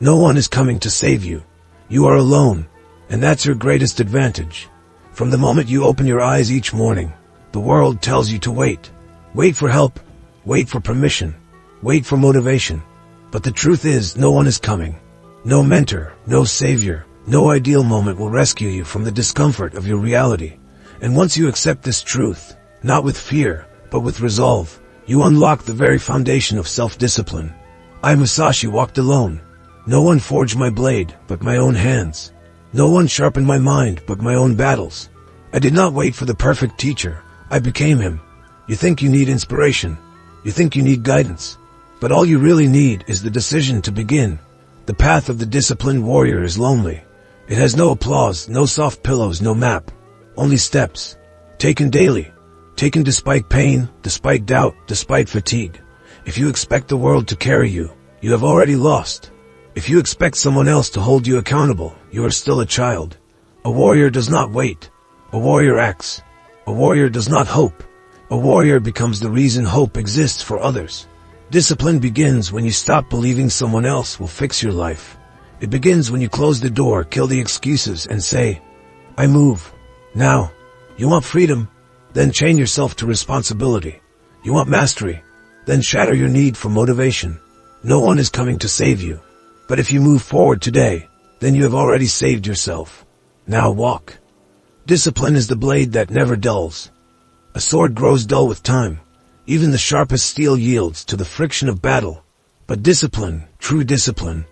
No one is coming to save you. You are alone, and that's your greatest advantage. From the moment you open your eyes each morning, the world tells you to wait. Wait for help. Wait for permission. Wait for motivation. But the truth is, no one is coming. No mentor, no savior, no ideal moment will rescue you from the discomfort of your reality. And once you accept this truth, not with fear, but with resolve, you unlock the very foundation of self-discipline. I, Musashi, walked alone. No one forged my blade, but my own hands. No one sharpened my mind, but my own battles. I did not wait for the perfect teacher. I became him. You think you need inspiration. You think you need guidance. But all you really need is the decision to begin. The path of the disciplined warrior is lonely. It has no applause, no soft pillows, no map. Only steps. Taken daily. Taken despite pain, despite doubt, despite fatigue. If you expect the world to carry you, you have already lost. If you expect someone else to hold you accountable, you are still a child. A warrior does not wait. A warrior acts. A warrior does not hope. A warrior becomes the reason hope exists for others. Discipline begins when you stop believing someone else will fix your life. It begins when you close the door, kill the excuses, and say, I move. Now, you want freedom? Then chain yourself to responsibility. You want mastery? Then shatter your need for motivation. No one is coming to save you. But if you move forward today, then you have already saved yourself. Now walk. Discipline is the blade that never dulls. A sword grows dull with time. Even the sharpest steel yields to the friction of battle. But discipline, true discipline,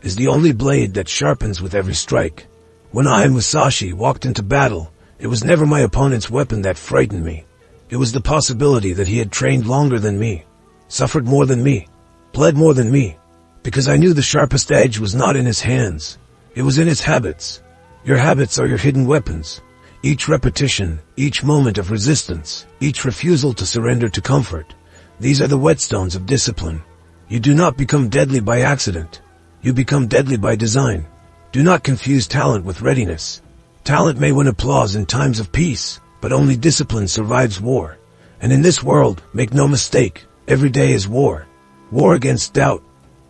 is the only blade that sharpens with every strike. When I, Musashi, walked into battle, it was never my opponent's weapon that frightened me. It was the possibility that he had trained longer than me, suffered more than me, bled more than me, because I knew the sharpest edge was not in his hands. It was in his habits. Your habits are your hidden weapons. Each repetition, each moment of resistance, each refusal to surrender to comfort. These are the whetstones of discipline. You do not become deadly by accident. You become deadly by design. Do not confuse talent with readiness. Talent may win applause in times of peace, but only discipline survives war. And in this world, make no mistake, every day is war. War against doubt,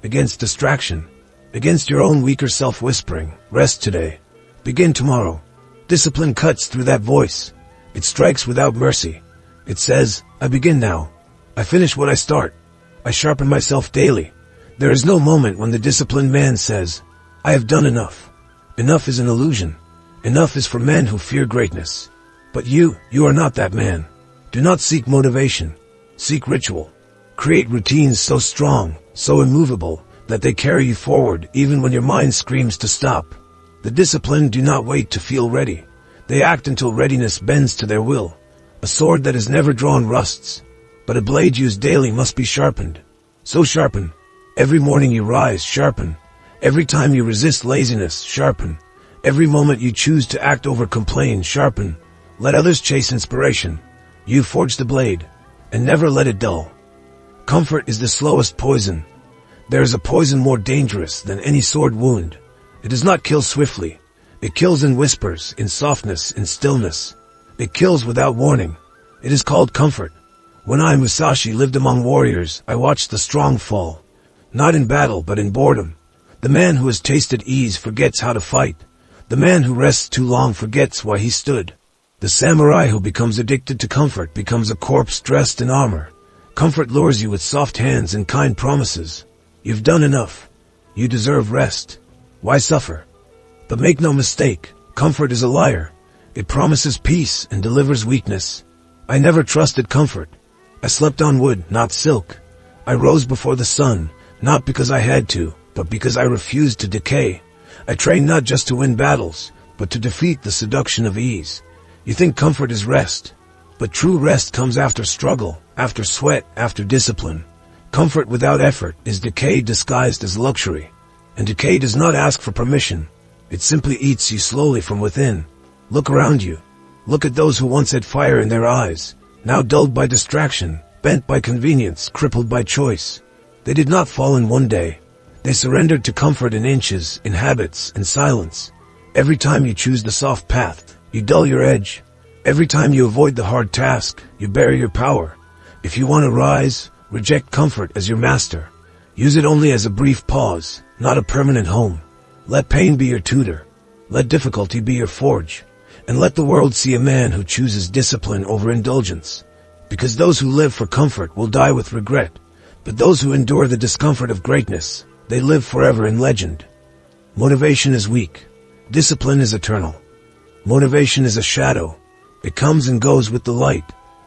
against distraction, against your own weaker self whispering, rest today. Begin tomorrow. Discipline cuts through that voice. It strikes without mercy. It says, I begin now. I finish what I start. I sharpen myself daily. There is no moment when the disciplined man says, I have done enough. Enough is an illusion. Enough is for men who fear greatness. But you are not that man. Do not seek motivation. Seek ritual. Create routines so strong, so immovable, that they carry you forward even when your mind screams to stop. The disciplined do not wait to feel ready. They act until readiness bends to their will. A sword that is never drawn rusts, but a blade used daily must be sharpened. So sharpen. Every morning you rise, sharpen. Every time you resist laziness, sharpen. Every moment you choose to act over complain, sharpen. Let others chase inspiration. You forge the blade, and never let it dull. Comfort is the slowest poison. There is a poison more dangerous than any sword wound. It does not kill swiftly. It kills in whispers, in softness, in stillness. It kills without warning. It is called comfort. When I, Musashi, lived among warriors, I watched the strong fall. Not in battle, but in boredom. The man who has tasted ease forgets how to fight. The man who rests too long forgets why he stood. The samurai who becomes addicted to comfort becomes a corpse dressed in armor. Comfort lures you with soft hands and kind promises. You've done enough. You deserve rest. Why suffer? But make no mistake, comfort is a liar. It promises peace and delivers weakness. I never trusted comfort. I slept on wood, not silk. I rose before the sun, not because I had to, but because I refused to decay. I trained not just to win battles, but to defeat the seduction of ease. You think comfort is rest, but true rest comes after struggle, after sweat, after discipline. Comfort without effort is decay disguised as luxury. And decay does not ask for permission. It simply eats you slowly from within. Look around you. Look at those who once had fire in their eyes, now dulled by distraction, bent by convenience, crippled by choice. They did not fall in one day. They surrendered to comfort in inches, in habits, in silence. Every time you choose the soft path, you dull your edge. Every time you avoid the hard task, you bury your power. If you want to rise, reject comfort as your master. Use it only as a brief pause, not a permanent home. Let pain be your tutor. Let difficulty be your forge. And let the world see a man who chooses discipline over indulgence. Because those who live for comfort will die with regret, but those who endure the discomfort of greatness, they live forever in legend. Motivation is weak. Discipline is eternal. Motivation is a shadow. It comes and goes with the light.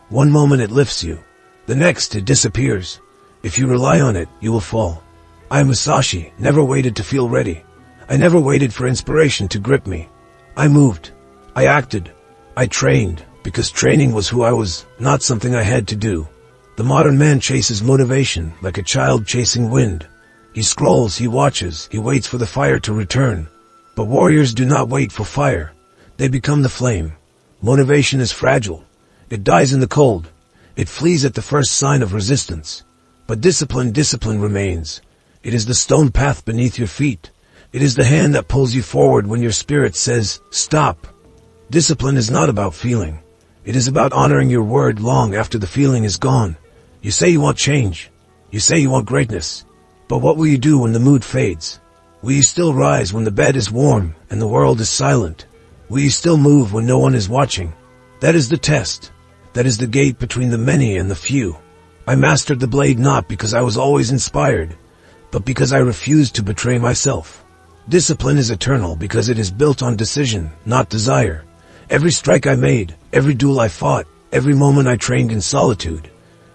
One moment it lifts you. The next it disappears. If you rely on it, you will fall. I, Musashi, never waited to feel ready. I never waited for inspiration to grip me. I moved. I acted. I trained, because training was who I was, not something I had to do. The modern man chases motivation like a child chasing wind. He scrolls, he watches, he waits for the fire to return. But warriors do not wait for fire. They become the flame. Motivation is fragile. It dies in the cold. It flees at the first sign of resistance. But discipline remains. It is the stone path beneath your feet. It is the hand that pulls you forward when your spirit says, stop. Discipline is not about feeling. It is about honoring your word long after the feeling is gone. You say you want change. You say you want greatness. But what will you do when the mood fades? Will you still rise when the bed is warm and the world is silent? Will you still move when no one is watching? That is the test. That is the gate between the many and the few. I mastered the blade not because I was always inspired, but because I refused to betray myself. Discipline is eternal because it is built on decision, not desire. Every strike I made, every duel I fought, every moment I trained in solitude.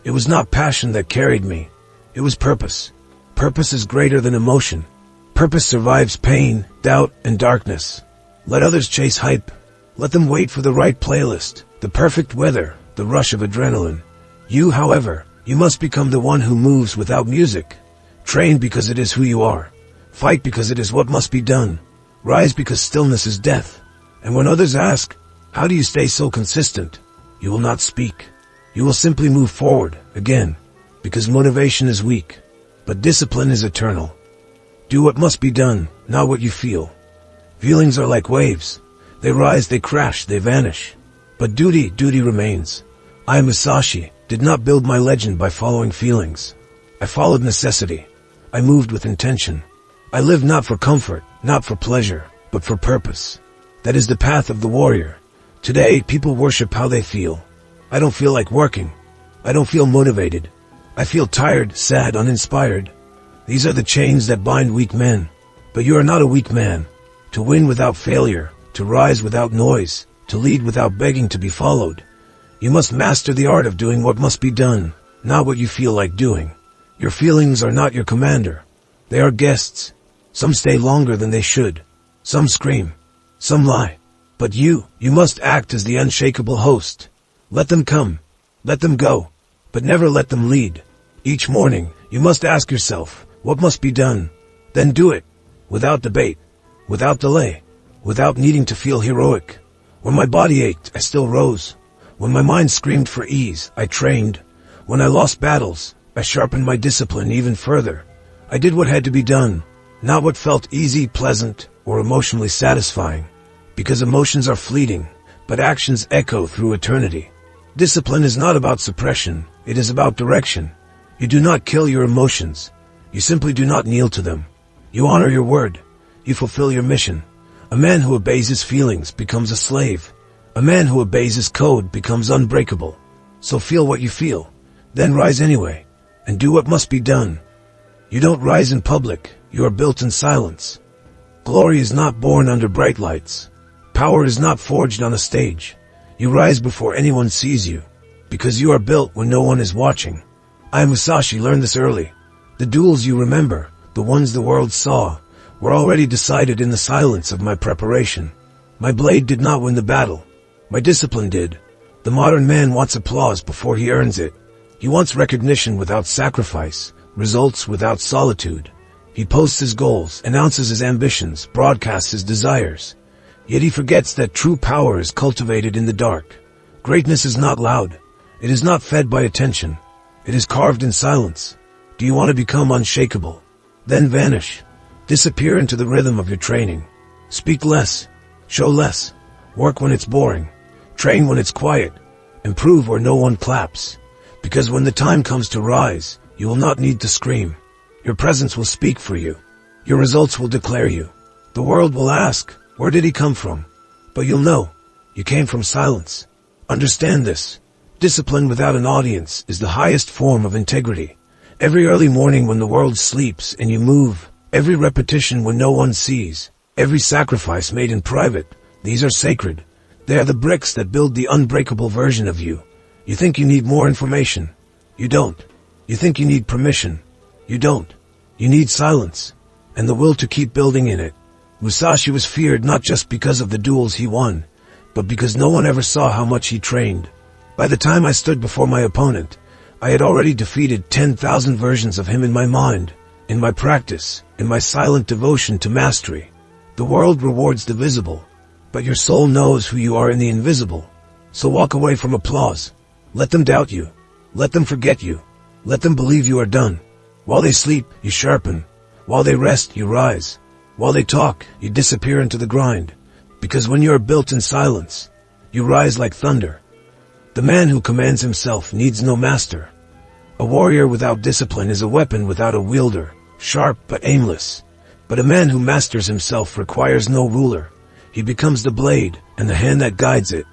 It was not passion that carried me. It was purpose. Purpose is greater than emotion. Purpose survives pain, doubt, and darkness. Let others chase hype. Let them wait for the right playlist, the perfect weather, the rush of adrenaline. You, however, you must become the one who moves without music. Train because it is who you are. Fight because it is what must be done. Rise because stillness is death. And when others ask, how do you stay so consistent? You will not speak. You will simply move forward, again, because motivation is weak, but discipline is eternal. Do what must be done, not what you feel. Feelings are like waves. They rise, they crash, they vanish. But duty remains. I, Musashi, did not build my legend by following feelings. I followed necessity. I moved with intention. I lived not for comfort, not for pleasure, but for purpose. That is the path of the warrior. Today, people worship how they feel. I don't feel like working. I don't feel motivated. I feel tired, sad, uninspired. These are the chains that bind weak men. But you are not a weak man. To win without failure, to rise without noise, to lead without begging to be followed. You must master the art of doing what must be done, not what you feel like doing. Your feelings are not your commander. They are guests. Some stay longer than they should. Some scream. Some lie. But you must act as the unshakable host. Let them come. Let them go. But never let them lead. Each morning, you must ask yourself, what must be done? Then do it. Without debate. Without delay. Without needing to feel heroic. When my body ached, I still rose. When my mind screamed for ease, I trained. When I lost battles, I sharpened my discipline even further. I did what had to be done, not what felt easy, pleasant, or emotionally satisfying. Because emotions are fleeting, but actions echo through eternity. Discipline is not about suppression, it is about direction. You do not kill your emotions. You simply do not kneel to them. You honor your word. You fulfill your mission. A man who obeys his feelings becomes a slave. A man who obeys his code becomes unbreakable. So feel what you feel, then rise anyway, and do what must be done. You don't rise in public, you are built in silence. Glory is not born under bright lights. Power is not forged on a stage. You rise before anyone sees you, because you are built when no one is watching. I, Musashi, learned this early. The duels you remember, the ones the world saw, were already decided in the silence of my preparation. My blade did not win the battle. My discipline did. The modern man wants applause before he earns it. He wants recognition without sacrifice, results without solitude. He posts his goals, announces his ambitions, broadcasts his desires. Yet he forgets that true power is cultivated in the dark. Greatness is not loud. It is not fed by attention. It is carved in silence. Do you want to become unshakable? Then vanish. Disappear into the rhythm of your training. Speak less. Show less. Work when it's boring. Train when it's quiet. Improve where no one claps. Because when the time comes to rise, you will not need to scream. Your presence will speak for you. Your results will declare you. The world will ask, where did he come from? But you'll know, you came from silence. Understand this. Discipline without an audience is the highest form of integrity. Every early morning when the world sleeps and you move, every repetition when no one sees, every sacrifice made in private, these are sacred. They are the bricks that build the unbreakable version of you. You think you need more information. You don't. You think you need permission. You don't. You need silence and the will to keep building in it. Musashi was feared not just because of the duels he won, but because no one ever saw how much he trained. By the time I stood before my opponent, I had already defeated 10,000 versions of him in my mind, in my practice, in my silent devotion to mastery. The world rewards the visible, but your soul knows who you are in the invisible. So walk away from applause. Let them doubt you. Let them forget you. Let them believe you are done. While they sleep, you sharpen. While they rest, you rise. While they talk, you disappear into the grind. Because when you are built in silence, you rise like thunder. The man who commands himself needs no master. A warrior without discipline is a weapon without a wielder, sharp but aimless. But a man who masters himself requires no ruler. He becomes the blade and the hand that guides it.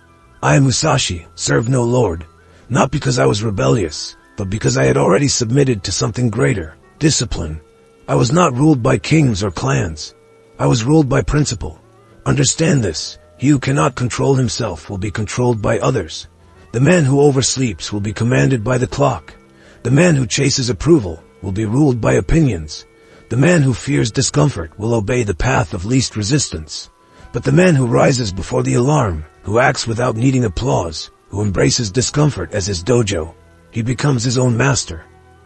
I, Musashi, served no lord, not because I was rebellious, but because I had already submitted to something greater, discipline. I was not ruled by kings or clans. I was ruled by principle. Understand this. He who cannot control himself will be controlled by others. The man who oversleeps will be commanded by the clock. The man who chases approval will be ruled by opinions. The man who fears discomfort will obey the path of least resistance. But the man who rises before the alarm, who acts without needing applause, who embraces discomfort as his dojo, he becomes his own master.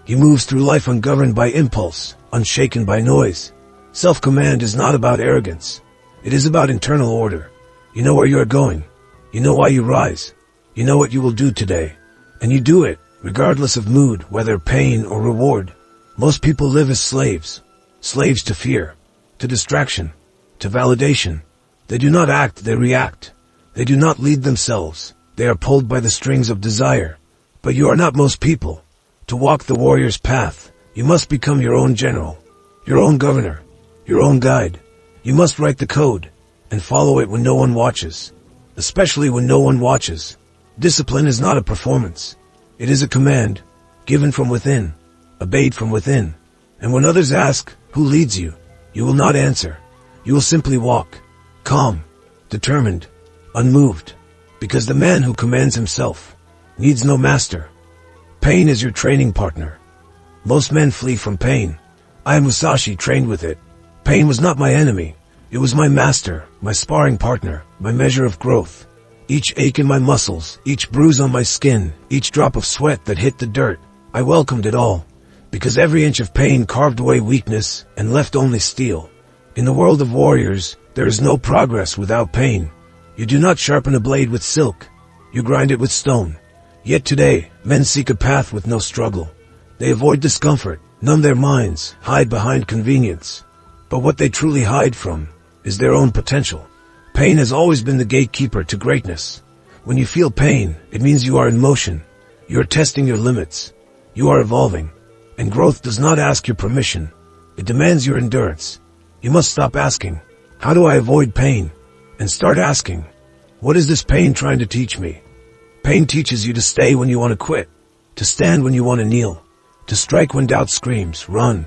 He moves through life ungoverned by impulse, unshaken by noise. Self-command is not about arrogance. It is about internal order. You know where you are going. You know why you rise. You know what you will do today. And you do it, regardless of mood, whether pain or reward. Most people live as slaves. Slaves to fear, to distraction, to validation. They do not act, they react. They do not lead themselves. They are pulled by the strings of desire. But you are not most people. To walk the warrior's path, you must become your own general, your own governor, your own guide. You must write the code and follow it when no one watches, especially when no one watches. Discipline is not a performance. It is a command, given from within, obeyed from within. And when others ask, who leads you, you will not answer. You will simply walk, calm, determined, unmoved, because the man who commands himself needs no master. Pain is your training partner. Most men flee from pain. I, Musashi, trained with it. Pain was not my enemy. It was my master, my sparring partner, my measure of growth. Each ache in my muscles, each bruise on my skin, each drop of sweat that hit the dirt, I welcomed it all. Because every inch of pain carved away weakness and left only steel. In the world of warriors, there is no progress without pain. You do not sharpen a blade with silk. You grind it with stone. Yet today, men seek a path with no struggle. They avoid discomfort, numb their minds, hide behind convenience. But what they truly hide from is their own potential. Pain has always been the gatekeeper to greatness. When you feel pain, it means you are in motion. You are testing your limits. You are evolving. And growth does not ask your permission. It demands your endurance. You must stop asking, how do I avoid pain? And start asking, what is this pain trying to teach me? Pain teaches you to stay when you want to quit, to stand when you want to kneel, to strike when doubt screams, run.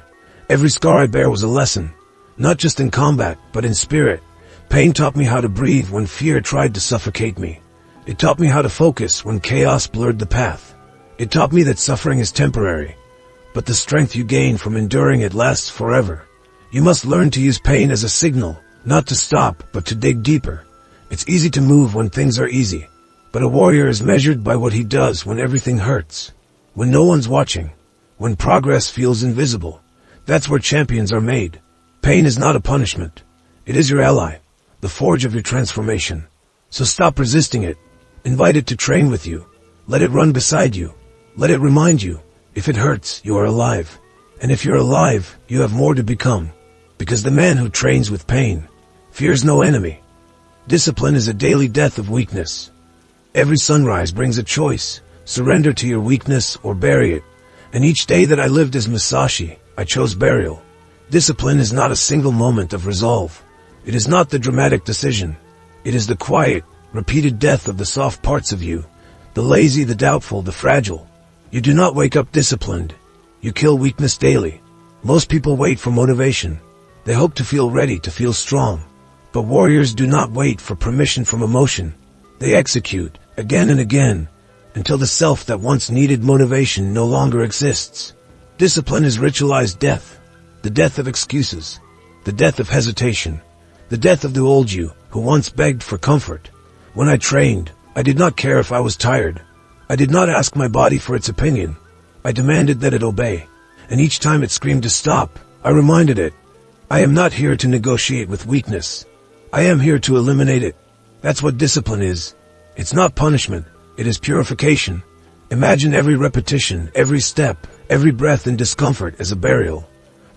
Every scar I bear was a lesson, not just in combat, but in spirit. Pain taught me how to breathe when fear tried to suffocate me. It taught me how to focus when chaos blurred the path. It taught me that suffering is temporary, but the strength you gain from enduring it lasts forever. You must learn to use pain as a signal, not to stop, but to dig deeper. It's easy to move when things are easy. But a warrior is measured by what he does when everything hurts, when no one's watching, when progress feels invisible. That's where champions are made. Pain is not a punishment. It is your ally, the forge of your transformation. So stop resisting it. Invite it to train with you. Let it run beside you. Let it remind you, if it hurts, you are alive. And if you're alive, you have more to become. Because the man who trains with pain fears no enemy. Discipline is a daily death of weakness. Every sunrise brings a choice. Surrender to your weakness or bury it. And each day that I lived as Musashi, I chose burial. Discipline is not a single moment of resolve. It is not the dramatic decision. It is the quiet, repeated death of the soft parts of you, the lazy, the doubtful, the fragile. You do not wake up disciplined. You kill weakness daily. Most people wait for motivation. They hope to feel ready, to feel strong. But warriors do not wait for permission from emotion. They execute, again and again, until the self that once needed motivation no longer exists. Discipline is ritualized death. The death of excuses. The death of hesitation. The death of the old you, who once begged for comfort. When I trained, I did not care if I was tired. I did not ask my body for its opinion. I demanded that it obey. And each time it screamed to stop, I reminded it, I am not here to negotiate with weakness. I am here to eliminate it. That's what discipline is. It's not punishment. It is purification. Imagine every repetition, every step, every breath and discomfort as a burial.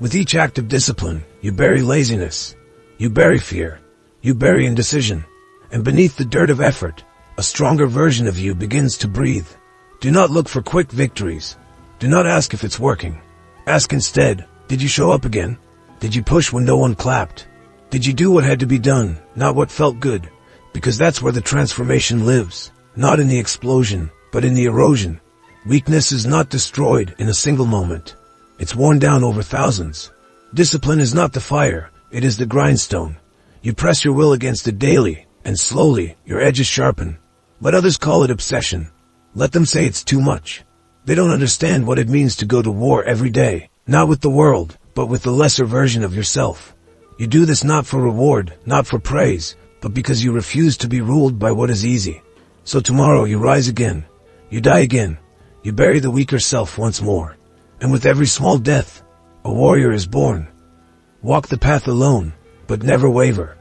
With each act of discipline, you bury laziness. You bury fear. You bury indecision. And beneath the dirt of effort, a stronger version of you begins to breathe. Do not look for quick victories. Do not ask if it's working. Ask instead, did you show up again? Did you push when no one clapped? Did you do what had to be done, not what felt good? Because that's where the transformation lives. Not in the explosion, but in the erosion. Weakness is not destroyed in a single moment. It's worn down over thousands. Discipline is not the fire, it is the grindstone. You press your will against it daily, and slowly, your edges sharpen. Let others call it obsession. Let them say it's too much. They don't understand what it means to go to war every day, not with the world, but with the lesser version of yourself. You do this not for reward, not for praise, but because you refuse to be ruled by what is easy. So tomorrow you rise again. You die again. You bury the weaker self once more. And with every small death, a warrior is born. Walk the path alone, but never waver.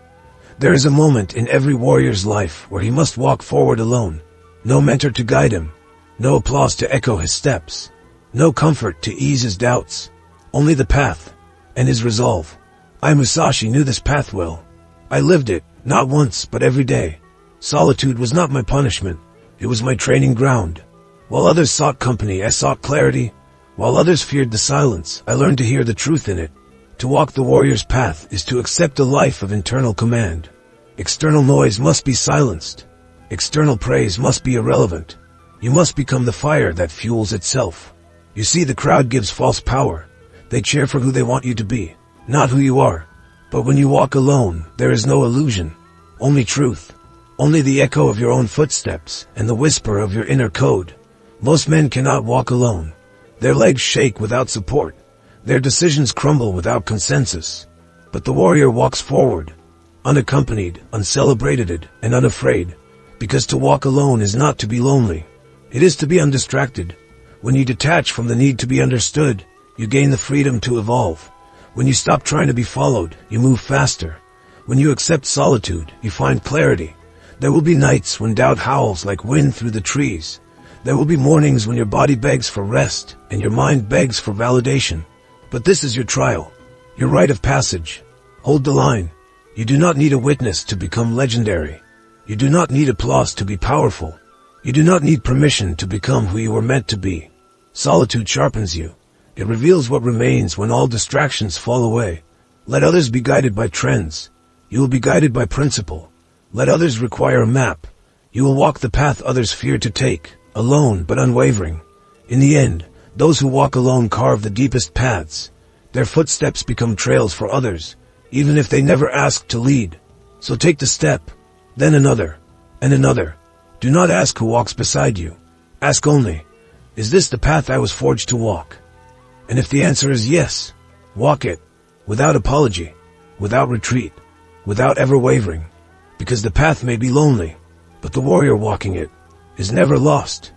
There is a moment in every warrior's life where he must walk forward alone. No mentor to guide him. No applause to echo his steps. No comfort to ease his doubts. Only the path, and his resolve. I, Musashi, knew this path well. I lived it, not once, but every day. Solitude was not my punishment. It was my training ground. While others sought company, I sought clarity. While others feared the silence, I learned to hear the truth in it. To walk the warrior's path is to accept a life of internal command. External noise must be silenced. External praise must be irrelevant. You must become the fire that fuels itself. You see, the crowd gives false power. They cheer for who they want you to be, not who you are. But when you walk alone, there is no illusion. Only truth. Only the echo of your own footsteps and the whisper of your inner code. Most men cannot walk alone. Their legs shake without support. Their decisions crumble without consensus. But the warrior walks forward, unaccompanied, uncelebrated, and unafraid. Because to walk alone is not to be lonely. It is to be undistracted. When you detach from the need to be understood, you gain the freedom to evolve. When you stop trying to be followed, you move faster. When you accept solitude, you find clarity. There will be nights when doubt howls like wind through the trees. There will be mornings when your body begs for rest and your mind begs for validation. But this is your trial, your rite of passage. Hold the line. You do not need a witness to become legendary. You do not need applause to be powerful. You do not need permission to become who you were meant to be. Solitude sharpens you. It reveals what remains when all distractions fall away. Let others be guided by trends. You will be guided by principle. Let others require a map. You will walk the path others fear to take, alone but unwavering. In the end, those who walk alone carve the deepest paths. Their footsteps become trails for others, even if they never ask to lead. So take the step, then another, and another. Do not ask who walks beside you. Ask only, is this the path I was forged to walk? And if the answer is yes, walk it, without apology, without retreat, without ever wavering. Because the path may be lonely, but the warrior walking it is never lost.